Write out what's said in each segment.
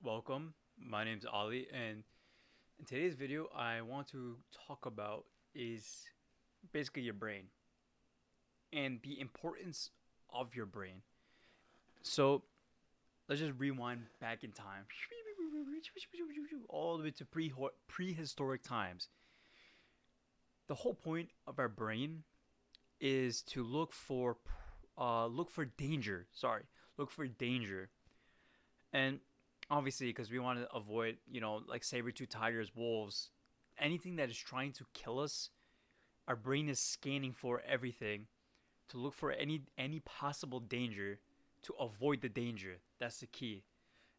Welcome. My name's Ali, and in today's video, I want to talk about is basically your brain and the importance of your brain. So let's just rewind back in time, all the way to prehistoric times. The whole point of our brain is to look for danger. Sorry, look for danger, and obviously because we want to avoid, like saber-tooth tigers, wolves, anything that is trying to kill us. Our brain is scanning for everything to look for any possible danger to avoid the danger. That's the key.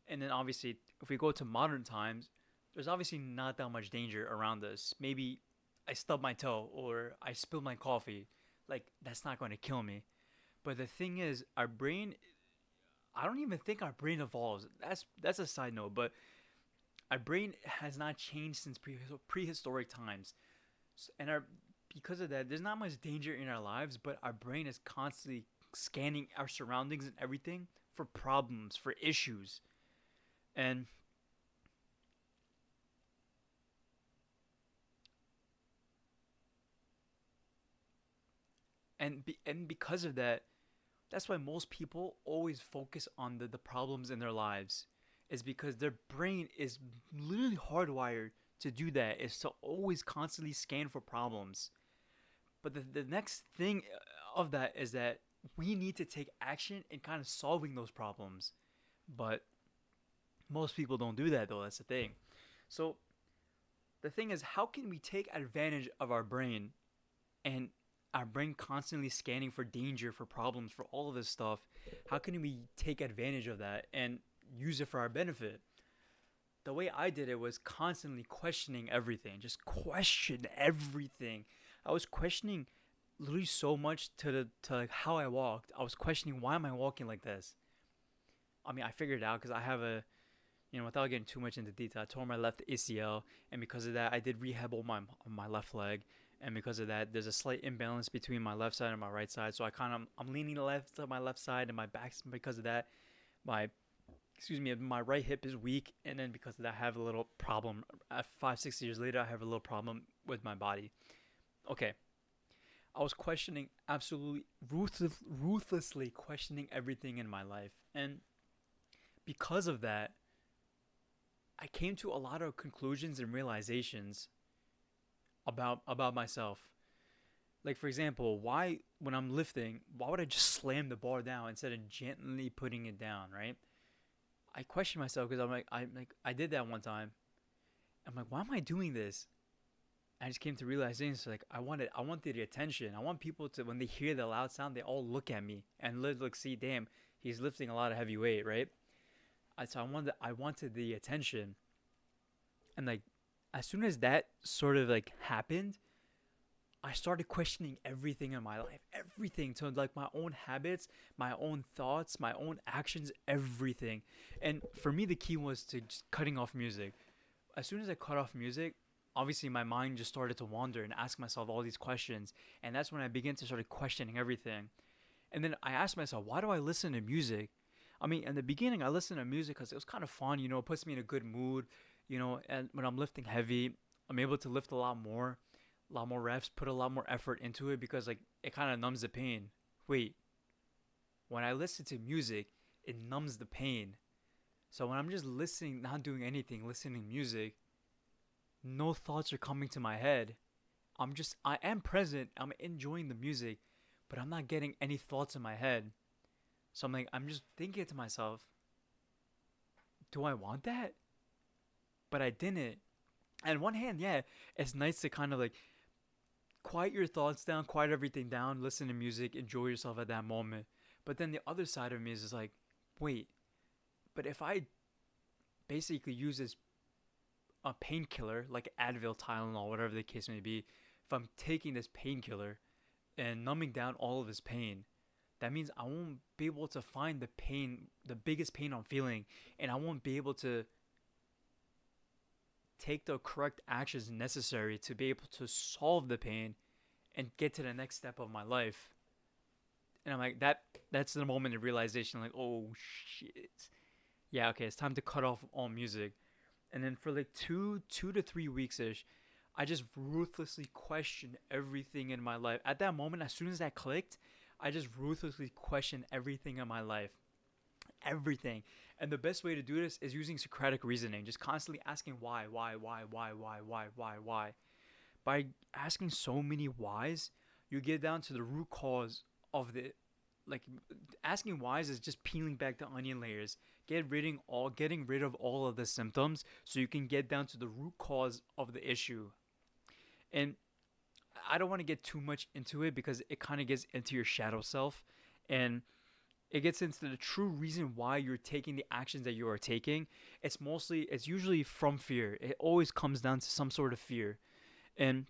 And then obviously, if we go to modern times, there's obviously not that much danger around us. Maybe I stub my toe or I spill my coffee. Like, that's not going to kill me. But the thing is, our brain, I don't even think our brain evolves. That's a side note, but our brain has not changed since prehistoric times. And our because of that, there's not much danger in our lives, but our brain is constantly scanning our surroundings and everything for problems, for issues. And and because of that, that's why most people always focus on the problems in their lives. Is because their brain is literally hardwired to do that, is to always constantly scan for problems. But the next thing of that is that we need to take action in kind of solving those problems. But most people don't do that though. That's the thing. So the thing is, how can we take advantage of our brain and our brain constantly scanning for danger, for problems, for all of this stuff? How can we take advantage of that and use it for our benefit? The way I did it was constantly questioning everything, just question everything. I was questioning literally so much to like how I walked. I was questioning, why am I walking like this? I mean, I figured it out because I have a, without getting too much into detail, I tore my left ACL, and because of that, I did rehab on my left leg, and because of that, there's a slight imbalance between my left side and my right side. So I'm leaning left to my left side, and my back, because of that, my my right hip is weak, and then because of that, I have a little problem. At 5 6 years later, I have a little problem with my body. Okay, I was questioning, absolutely ruthlessly questioning everything in my life, and because of that, I came to a lot of conclusions and realizations about myself. Like, for example, why when I'm lifting, why would I just slam the bar down instead of gently putting it down, right? I question myself because I did that one time. I'm like, why am I doing this? I just came to realizing it's like I wanted the attention. I want people to, when they hear the loud sound, they all look at me and look, see, damn, he's lifting a lot of heavy weight, right? So I wanted the attention, and like as soon as that sort of like happened, I started questioning everything in my life, everything, to like my own habits, my own thoughts, my own actions, everything. And for me, the key was to just cutting off music. As soon as I cut off music, obviously my mind just started to wander and ask myself all these questions. And that's when I began to start questioning everything. And then I asked myself, why do I listen to music? I mean, in the beginning, I listened to music because it was kind of fun, it puts me in a good mood, and when I'm lifting heavy, I'm able to lift a lot more reps, put a lot more effort into it because, like, it kind of numbs the pain. Wait, when I listen to music, it numbs the pain. So when I'm just listening, not doing anything, listening to music, no thoughts are coming to my head. I am present, I'm enjoying the music, but I'm not getting any thoughts in my head. So I'm just thinking to myself, do I want that? But I didn't. And on one hand, yeah, it's nice to kind of like quiet your thoughts down, quiet everything down, listen to music, enjoy yourself at that moment. But then the other side of me is just like, wait, but if I basically use this a painkiller like Advil, Tylenol, whatever the case may be, if I'm taking this painkiller and numbing down all of his pain, that means I won't be able to find the pain, the biggest pain I'm feeling, and I won't be able to take the correct actions necessary to be able to solve the pain and get to the next step of my life. And I'm like, that's the moment of realization, like, oh shit. yeah, okay, it's time to cut off all music. And then for like 2 to 3 weeks ish, I just ruthlessly questioned everything in my life. At that moment, as soon as that clicked, I just ruthlessly questioned everything in my life. Everything. And the best way to do this is using Socratic reasoning, just constantly asking why. By asking so many whys, you get down to the root cause of the like asking whys is just peeling back the onion layers, getting rid of all of the symptoms so you can get down to the root cause of the issue. And I don't want to get too much into it because it kind of gets into your shadow self, and it gets into the true reason why you're taking the actions that you are taking. It's usually from fear. It always comes down to some sort of fear. And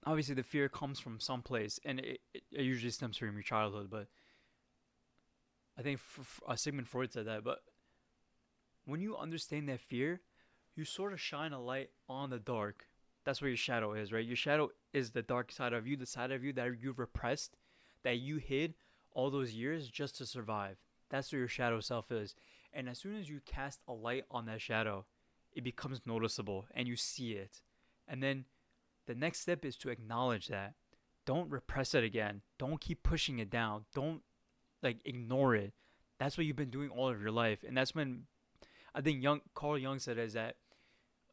obviously the fear comes from some place, and it usually stems from your childhood. But I think Sigmund Freud said that. But when you understand that fear, you sort of shine a light on the dark. That's where your shadow is, right? Your shadow is the dark side of you, the side of you that you repressed, that you hid all those years just to survive. That's where your shadow self is. And as soon as you cast a light on that shadow, it becomes noticeable and you see it. And then the next step is to acknowledge that. Don't repress it again. Don't keep pushing it down. Don't like ignore it. That's what you've been doing all of your life. And that's when I think Carl Jung said is that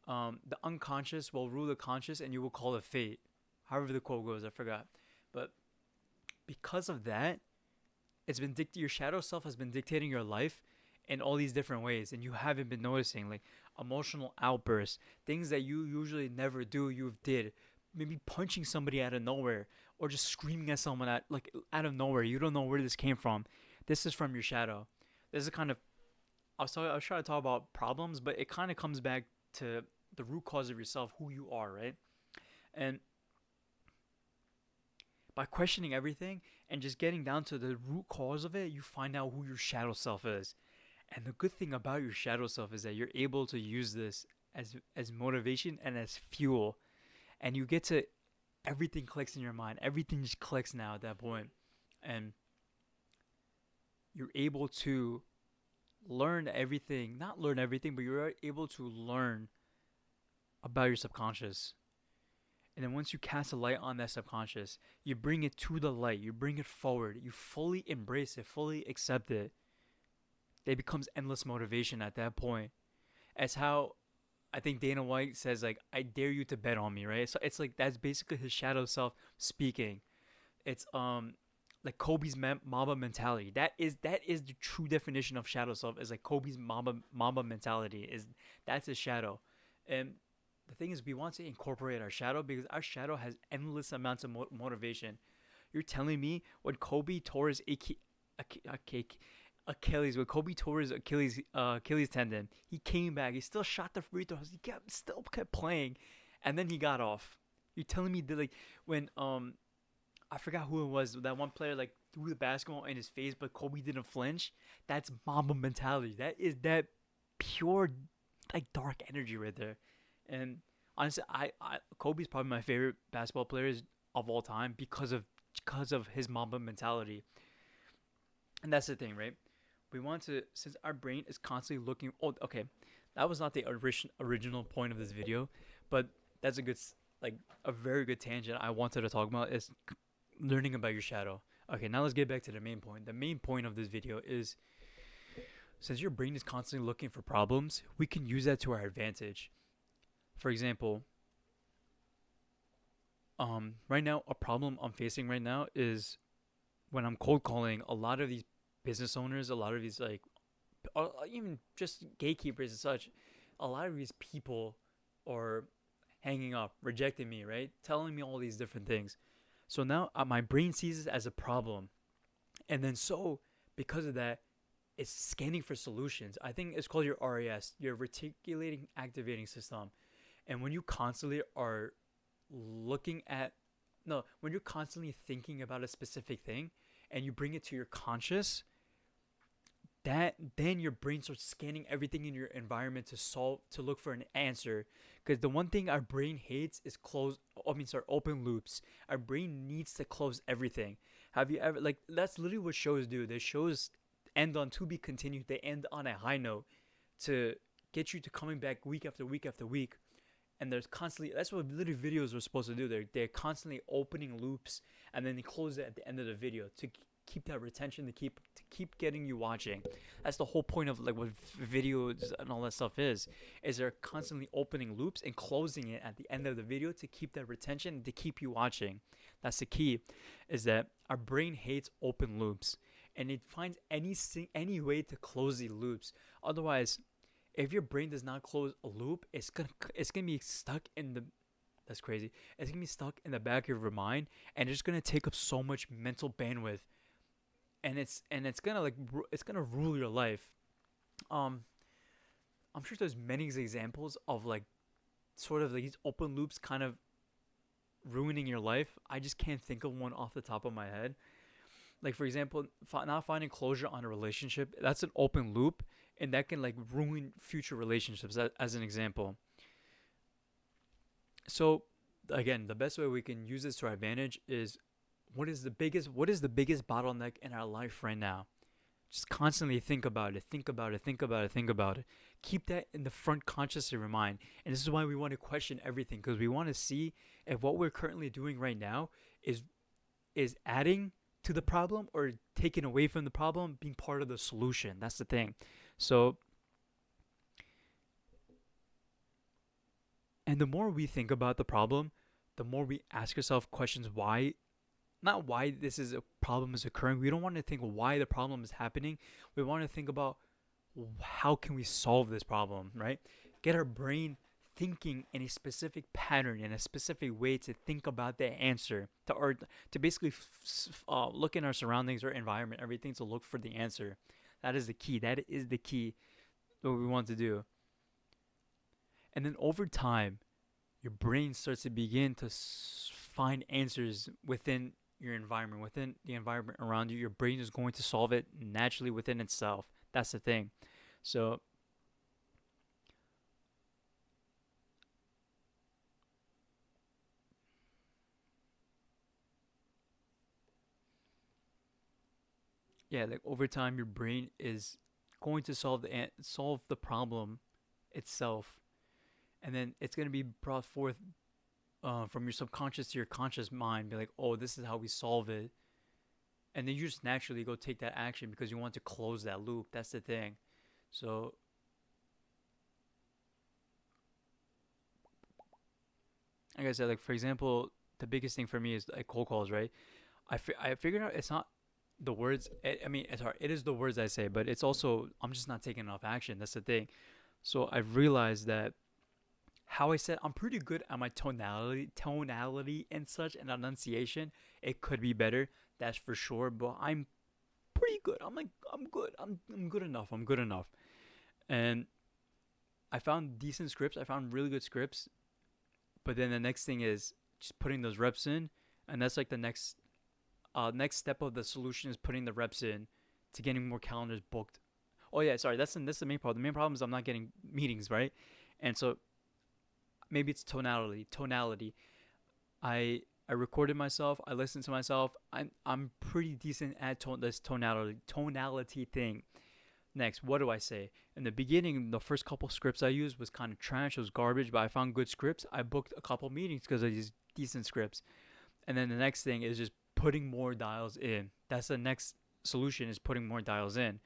the unconscious will rule the conscious and you will call it fate. However the quote goes, I forgot. But because of that, your shadow self has been dictating your life in all these different ways, and you haven't been noticing, like emotional outbursts, things that you usually never do, you've did. Maybe punching somebody out of nowhere, or just screaming at someone out of nowhere. You don't know where this came from. This is from your shadow. This is kind of I was trying to talk about problems, but it kind of comes back to the root cause of yourself, who you are, right? And by questioning everything and just getting down to the root cause of it, you find out who your shadow self is. And the good thing about your shadow self is that you're able to use this as motivation and as fuel. And you get to everything clicks in your mind. Everything just clicks now at that point. And you're able to learn everything, not learn everything, but you're able to learn about your subconscious. And then once you cast a light on that subconscious, you bring it to the light, you bring it forward, you fully embrace it, fully accept it. It becomes endless motivation at that point. It's how I think Dana White says, like, I dare you to bet on me, right? So it's like that's basically his shadow self speaking. It's like Kobe's Mamba mentality. That is the true definition of shadow self. Is like Kobe's Mamba mentality. That's his shadow, and the thing is, we want to incorporate our shadow because our shadow has endless amounts of motivation. You're telling me when Kobe tore his Achilles, when Kobe tore his Achilles tendon, he came back. He still shot the free throws. Still kept playing, and then he got off. You're telling me that like when I forgot who it was. That one player like threw the basketball in his face, but Kobe didn't flinch. That's Mamba mentality. That is that pure like dark energy right there. And honestly, I Kobe's probably my favorite basketball players of all time because of his Mamba mentality. And that's the thing, right? We want to since our brain is constantly looking. Oh, okay, that was not the original point of this video, but that's like a very good tangent I wanted to talk about is learning about your shadow. Okay, now let's get back to the main point. The main point of this video is since your brain is constantly looking for problems, we can use that to our advantage. For example, right now, a problem I'm facing right now is when I'm cold calling a lot of these business owners, a lot of these like, even just gatekeepers and such, a lot of these people are hanging up, rejecting me, right? Telling me all these different things. So now my brain sees it as a problem. And then because of that, it's scanning for solutions. I think it's called your RAS, your reticulating activating system. And when you constantly are looking at, no, when you're constantly thinking about a specific thing and you bring it to your conscious, that then your brain starts scanning everything in your environment to look for an answer, because the one thing our brain hates is open loops. Our brain needs to close everything. Have you ever, like, that's literally what shows do. They shows end on to be continued. They end on a high note to get you to coming back week after week after week. And there's constantly, that's what literally videos are supposed to do. They're constantly opening loops, and then they close it at the end of the video to keep that retention, to keep getting you watching. That's the whole point of like what videos and all that stuff is they're constantly opening loops and closing it at the end of the video to keep that retention and to keep you watching. That's the key, is that our brain hates open loops, and it finds any way to close the loops. Otherwise, if your brain does not close a loop, it's gonna be stuck in the, that's crazy. It's gonna be stuck in the back of your mind, and it's gonna take up so much mental bandwidth, and it's gonna like it's gonna rule your life. Um, I'm sure there's many examples of like sort of like these open loops kind of ruining your life. I just can't think of one off the top of my head. Like for example, not finding closure on a relationship, that's an open loop, and that can like ruin future relationships, as an example. So again, the best way we can use this to our advantage is, what is the biggest bottleneck in our life right now? Just constantly think about it, think about it, think about it, think about it. Keep that in the front conscious of your mind. And this is why we want to question everything, because we want to see if what we're currently doing right now is adding to the problem or taking away from the problem, being part of the solution. That's the thing. So, and the more we think about the problem, the more we ask ourselves questions why, not why this is a problem is occurring. We don't want to think why the problem is happening. We want to think about how can we solve this problem, right? Get our brain thinking in a specific pattern, in a specific way to think about the answer, to basically look in our surroundings or environment, everything, to look for the answer. That is the key. That is the key. What we want to do. And then over time, your brain starts to begin to find answers within your environment, within the environment around you. Your brain is going to solve it naturally within itself. That's the thing. So, yeah, like over time, your brain is going to solve the problem itself, and then it's going to be brought forth from your subconscious to your conscious mind. Be like, oh, this is how we solve it, and then you just naturally go take that action because you want to close that loop. That's the thing. So, like I said, like for example, the biggest thing for me is like cold calls, right? I figured out it's not the words. I mean, it's hard. It is the words I say, but it's also I'm just not taking enough action. That's the thing. So I've realized that how I said I'm pretty good at my tonality and such, and enunciation. It could be better, that's for sure. But I'm pretty good. I'm good. I'm good enough. I'm good enough. And I found decent scripts. I found really good scripts. But then the next thing is just putting those reps in, and that's like the next step of the solution is putting the reps in to getting more calendars booked. Oh yeah, sorry, that's the main problem. The main problem is I'm not getting meetings, right? And so maybe it's tonality. I recorded myself. I listened to myself. I'm pretty decent at this tonality thing. Next, what do I say? In the beginning, the first couple scripts I used was kind of trash. It was garbage, but I found good scripts. I booked a couple meetings because of these decent scripts. And then the next thing is just putting more dials in. That's the next solution, is putting more dials in.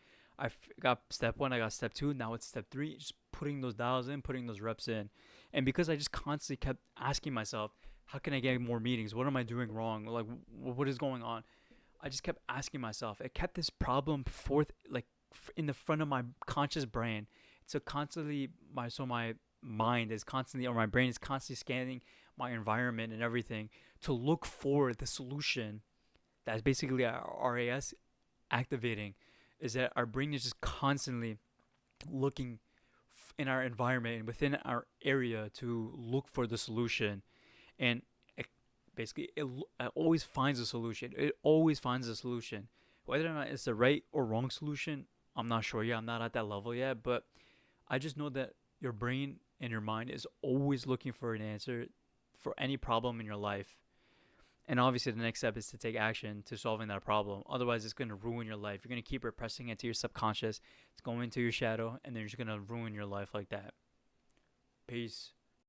Got step one, I got step two, now it's step three, just putting those dials in, putting those reps in. And because I just constantly kept asking myself, how can I get more meetings? What am I doing wrong? Like, what is going on? I just kept asking myself. It kept this problem forth, like in the front of my conscious brain. So constantly, my mind is constantly, or my brain is constantly scanning my environment and everything to look for the solution. That's basically our RAS activating, is that our brain is just constantly looking in our environment and within our area to look for the solution. And it, basically it always finds a solution. It always finds a solution. Whether or not it's the right or wrong solution, I'm not sure yet. I'm not at that level yet, but I just know that your brain and your mind is always looking for an answer for any problem in your life. And obviously, the next step is to take action to solving that problem. Otherwise, it's going to ruin your life. You're going to keep repressing it to your subconscious. It's going into your shadow, and then you're just going to ruin your life like that. Peace.